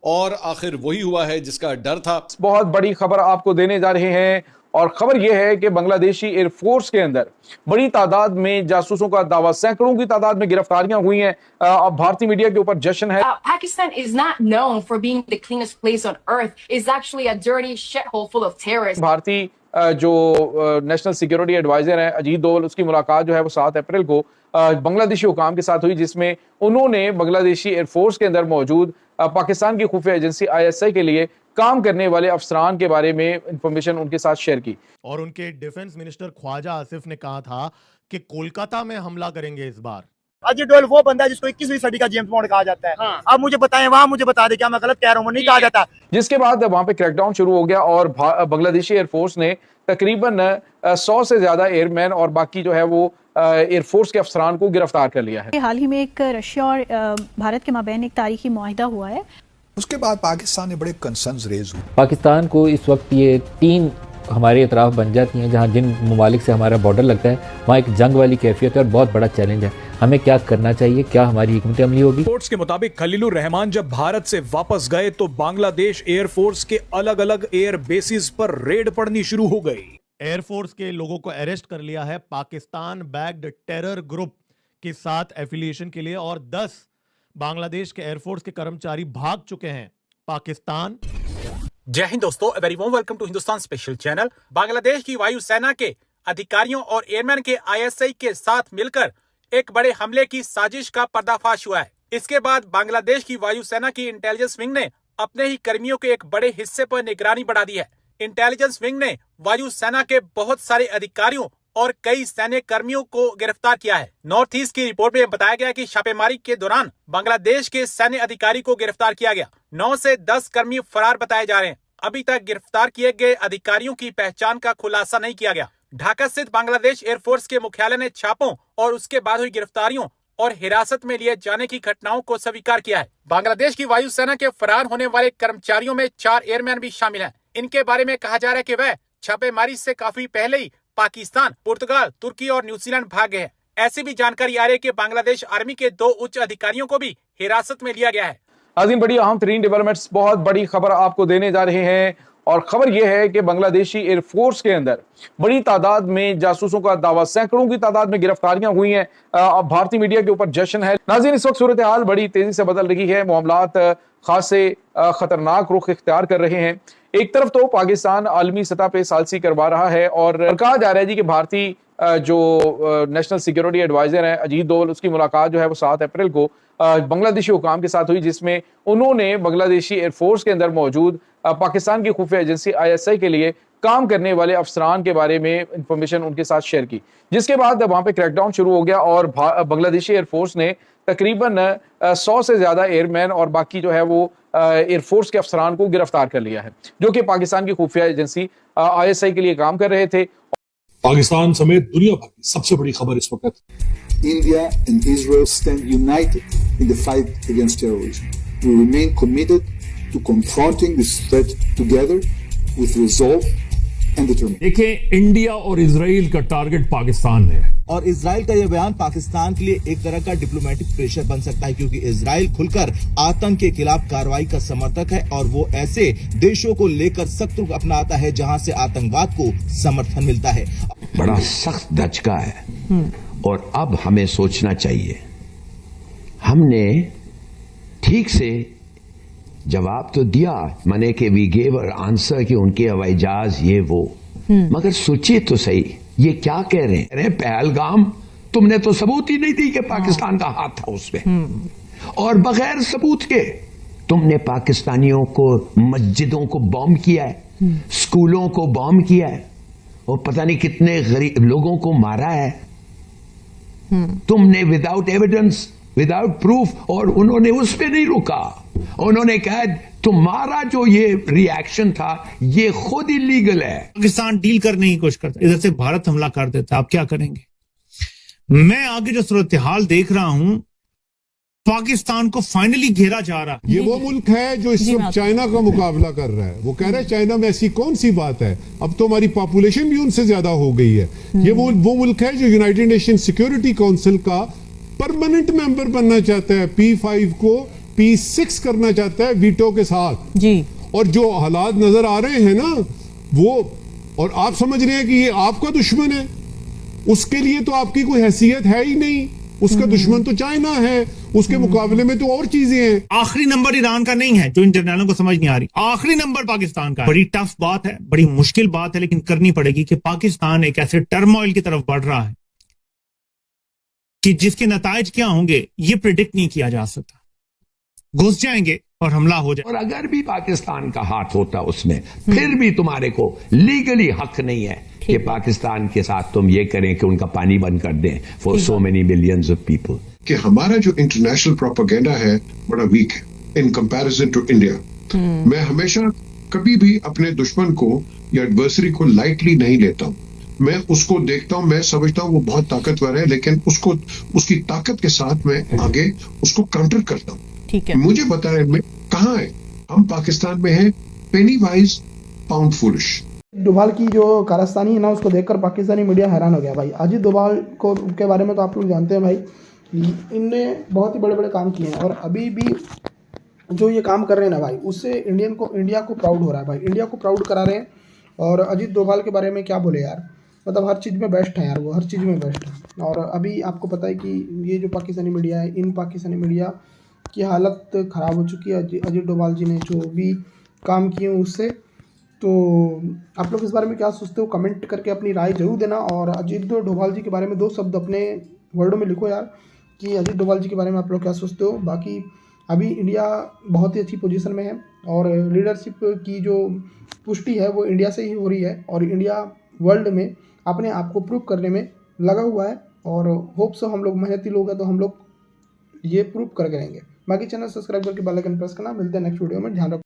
और आखिर वही हुआ है जिसका डर था। बहुत बड़ी खबर आपको देने जा रहे हैं और खबर यह है कि बांग्लादेशी एयरफोर्स के अंदर बड़ी तादाद में जासूसों का दावा, सैकड़ों की तादाद में गिरफ्तारियां हुई हैं। अब भारतीय मीडिया के ऊपर जश्न है। Pakistan is not known for being the cleanest place on earth. It's actually a dirty shithole full of terrorists. भारतीय जो नेशनल सिक्योरिटी एडवाइजर हैं अजीत डोवल, उसकी मुलाकात जो है वो 7 अप्रैल को बांग्लादेशी हुकाम के साथ हुई, जिसमें उन्होंने बांग्लादेशी एयरफोर्स के अंदर मौजूद पाकिस्तान की खुफिया एजेंसी ISI के लिए काम करने वाले अफसरान के बारे में इंफॉर्मेशन उनके साथ शेयर की। और उनके डिफेंस मिनिस्टर ख्वाजा आसिफ ने कहा था कि कोलकाता में हमला करेंगे इस बार। अजीत डोवल वो बंदा है जिसको 21वीं सदी का जेम्स बॉन्ड कहा जाता है। हाँ। आप मुझे बताएं, वहां मुझे बता दें क्या मैं गलत कह रहा हूं, वो नहीं कहा जाता। जिसके बाद वहां पे क्रैकडाउन शुरू हो गया और बांग्लादेशी एयरफोर्स ने तकरीबन 100 से ज्यादा एयरमैन और बाकी जो है वो एयरफोर्स के अफसरान को गिरफ्तार कर लिया है। हाल ही में एक रशिया और भारत के माबैन एक तारीखी मुआहिदा हुआ है। उसके बाद पाकिस्तान ने बड़े कंसर्न्स रेज हुए। पाकिस्तान को इस वक्त ये 3 हमारे अतराफ बन जाती हैं, जहाँ जिन ममालिक से हमारा बॉर्डर लगता है वहाँ एक जंग वाली कैफियत है और बहुत बड़ा चैलेंज है। हमें क्या करना चाहिए, क्या हमारी हिकमत अमली होगी। रिपोर्ट्स के मुताबिक खलीलुर रहमान जब भारत से वापस गए तो बांग्लादेश एयरफोर्स के अलग अलग एयर बेसिस पर रेड पड़नी शुरू हो गई। एयरफोर्स के लोगों को अरेस्ट कर लिया है पाकिस्तान बैक्ड टेरर ग्रुप के साथ एफिलिएशन के लिए, और 10 बांग्लादेश के एयरफोर्स के कर्मचारी भाग चुके हैं पाकिस्तान। जय हिंद दोस्तों, very warm welcome to Hindustan special channel. Bangladesh की वायुसेना के अधिकारियों और एयरमैन के ISI के साथ मिलकर एक बड़े हमले की साजिश का पर्दाफाश हुआ है। इसके बाद बांग्लादेश की वायुसेना की इंटेलिजेंस विंग ने अपने ही कर्मियों के एक बड़े हिस्से पर निगरानी बढ़ा दी है। इंटेलिजेंस विंग ने वायुसेना के बहुत सारे अधिकारियों और कई सैन्य कर्मियों को गिरफ्तार किया है। नॉर्थ ईस्ट की रिपोर्ट में बताया गया कि छापेमारी के दौरान बांग्लादेश के सैन्य अधिकारी को गिरफ्तार किया गया। 9 से 10 कर्मी फरार बताए जा रहे हैं। अभी तक गिरफ्तार किए गए अधिकारियों की पहचान का खुलासा नहीं किया गया। ढाका स्थित बांग्लादेश एयरफोर्स के मुख्यालय ने छापों और उसके बाद हुई गिरफ्तारियों और हिरासत में लिए जाने की घटनाओं को स्वीकार किया है। बांग्लादेश की वायुसेना के फरार होने वाले कर्मचारियों में 4 एयरमैन भी शामिल हैं। इनके बारे में कहा जा रहा है कि वह छापेमारी से काफी पहले ही पाकिस्तान, पुर्तगाल, तुर्की और न्यूजीलैंड भाग गए हैं। ऐसी भी जानकारी आ रही है कि बांग्लादेश आर्मी के 2 उच्च अधिकारियों को भी हिरासत में लिया गया है। नाज़रीन, बड़ी अहम तरीन डेवलपमेंट्स, बहुत बड़ी खबर आपको देने जा रहे हैं और खबर यह है कि बांग्लादेशी एयरफोर्स के अंदर बड़ी तादाद में जासूसों का दावा, सैकड़ों की तादाद में गिरफ्तारियां हुई हैं। अब भारतीय मीडिया के ऊपर जश्न है। नाज़रीन, इस वक्त सूरत हाल बड़ी तेजी से बदल रही है, मामलात खासे खतरनाक रुख इख्तियार कर रहे हैं। एक तरफ तो पाकिस्तान आलमी सतह पे सालसी करवा रहा है और कहा जा रहा है जी कि भारतीय जो नेशनल सिक्योरिटी एडवाइजर हैं अजीत डोवल, उसकी मुलाकात जो है वो 7 अप्रैल को बांग्लादेशी हुकाम के साथ हुई, जिसमें उन्होंने बांग्लादेशी एयरफोर्स के अंदर मौजूद पाकिस्तान की खुफिया एजेंसी ISI के लिए काम करने वाले अफसरान के बारे में इंफॉर्मेशन उनके साथ शेयर की। जिसके बाद वहां पे क्रैकडाउन शुरू हो गया और बांग्लादेशी एयरफोर्स ने तकरीबन 100 से ज्यादा एयरमैन और बाकी जो है वो एयरफोर्स के अफसरान को गिरफ्तार कर लिया है, जो कि पाकिस्तान की खुफिया एजेंसी ISI के लिए काम कर रहे थे। पाकिस्तान समेत दुनिया भर की सबसे बड़ी खबर इस वक्त, India and Israel stand united in the fight against terrorism. We remain committed to confronting this threat together with resolve and determination. देखिए, इंडिया और इजराइल का टारगेट पाकिस्तान है और इजराइल का यह बयान पाकिस्तान के लिए एक तरह का डिप्लोमेटिक प्रेशर बन सकता है, क्योंकि इजराइल खुलकर आतंक के खिलाफ कार्रवाई का समर्थक है और वो ऐसे देशों को लेकर सख्त रुख अपनाता है जहां से आतंकवाद को समर्थन मिलता है। बड़ा सख्त दचका है और अब हमें सोचना चाहिए, हमने ठीक से जवाब तो दिया, मने के वी गेव आंसर कि उनके हवाई जहाज ये वो, मगर सोचिए तो सही, ये क्या कह रहे हैं? अरे पहलगाम, तुमने तो सबूत ही नहीं दी कि पाकिस्तान का हाथ था उसमें, और बगैर सबूत के तुमने पाकिस्तानियों को, मस्जिदों को बॉम्ब किया है, स्कूलों को बॉम्ब किया है और पता नहीं कितने गरीब लोगों को मारा है तुमने, विदाउट एविडेंस, विदाउट प्रूफ। और उन्होंने उस पर नहीं रुका, उन्होंने कहा तुम्हारा जो ये रिएक्शन था ये खुद इलीगल है। पाकिस्तान डील करने की कोशिश करता, इधर से भारत हमला कर देता, आप क्या करेंगे? मैं आगे जो सूरत हाल देख रहा हूं, पाकिस्तान को फाइनली घेरा जा रहा है। ये वो मुल्क है जो इस वक्त चाइना का मुकाबला कर रहा है। वो कह रहा है चाइना में ऐसी कौन सी बात है, अब तो हमारी पॉपुलेशन भी उनसे ज्यादा हो गई है। ये वो मुल्क है जो यूनाइटेड नेशन सिक्योरिटी काउंसिल का परमानेंट मेंबर बनना चाहता है। P5 को P6 करना चाहता है वीटो के साथ जी। और जो हालात नजर आ रहे हैं ना वो, और आप समझ रहे हैं कि ये आपका दुश्मन है, उसके लिए तो आपकी कोई हैसियत है ही नहीं, उसका दुश्मन तो चाइना है, उसके मुकाबले में तो और चीजें हैं। आखिरी नंबर ईरान का नहीं है, जो इन जर्नलों को समझ नहीं आ रही। आखिरी नंबर पाकिस्तान का है। बड़ी टफ बात है, बड़ी मुश्किल बात है, लेकिन करनी पड़ेगी कि पाकिस्तान एक ऐसे टर्मोइल की तरफ बढ़ रहा है कि जिसके नताइज क्या होंगे ये प्रिडिक्ट नहीं किया जा सकता। घुस जाएंगे और हमला हो जाए। और अगर भी पाकिस्तान का हाथ होता उसमें, फिर भी तुम्हारे को लीगली हक नहीं है कि पाकिस्तान के साथ तुम ये करें कि उनका पानी बंद कर दें for so many millions of people. कि हमारा जो इंटरनेशनल प्रोपेगेंडा है बड़ा वीक है इन कंपैरिजन टू इंडिया। मैं हमेशा कभी भी अपने दुश्मन को या एडवर्सरी को लाइटली नहीं लेता हूं। मैं उसको देखता हूं, मैं समझता हूं वो बहुत ताकतवर है, लेकिन उसको उसकी ताकत के साथ मैं आगे उसको काउंटर करता हूं। ठीक है, मुझे पता है मैं कहाँ है, हम पाकिस्तान में हैं, पेनी वाइज पाउंड फूलिश। डोभाल की जो कारस्तानी है ना, उसको देखकर पाकिस्तानी मीडिया हैरान हो गया भाई। अजीत डोभाल को के बारे में तो आप लोग जानते हैं भाई, इनने बहुत ही बड़े बड़े काम किए हैं और अभी भी जो ये काम कर रहे हैं ना भाई, उससे इंडिया को प्राउड हो रहा है भाई, इंडिया को प्राउड करा रहे हैं। और अजीत डोभाल के बारे में क्या बोले यार, मतलब हर चीज़ में बेस्ट है यार, वो हर चीज़ में बेस्ट है। और अभी आपको पता है कि ये जो पाकिस्तानी मीडिया है, इन पाकिस्तानी मीडिया की हालत ख़राब हो चुकी है अजीत डोभाल जी ने जो भी काम किए उससे। तो आप लोग इस बारे में क्या सोचते हो, कमेंट करके अपनी राय जरूर देना। और अजीत डोभाल जी के बारे में 2 शब्द अपने वर्डों में लिखो यार कि अजीत डोभाल जी के बारे में आप लोग क्या सोचते हो। बाकी अभी इंडिया बहुत ही अच्छी पोजीशन में है और लीडरशिप की जो पुष्टि है वो इंडिया से ही हो रही है और इंडिया वर्ल्ड में अपने आप को प्रूव करने में लगा हुआ है। और होप सो हम लोग मेहनती लोग हैं तो हम लोग ये प्रूव करके रहेंगे। बाकी चैनल सब्सक्राइब करके बेल आइकन प्रेस करना। मिलते हैं नेक्स्ट वीडियो में, ध्यान रखो।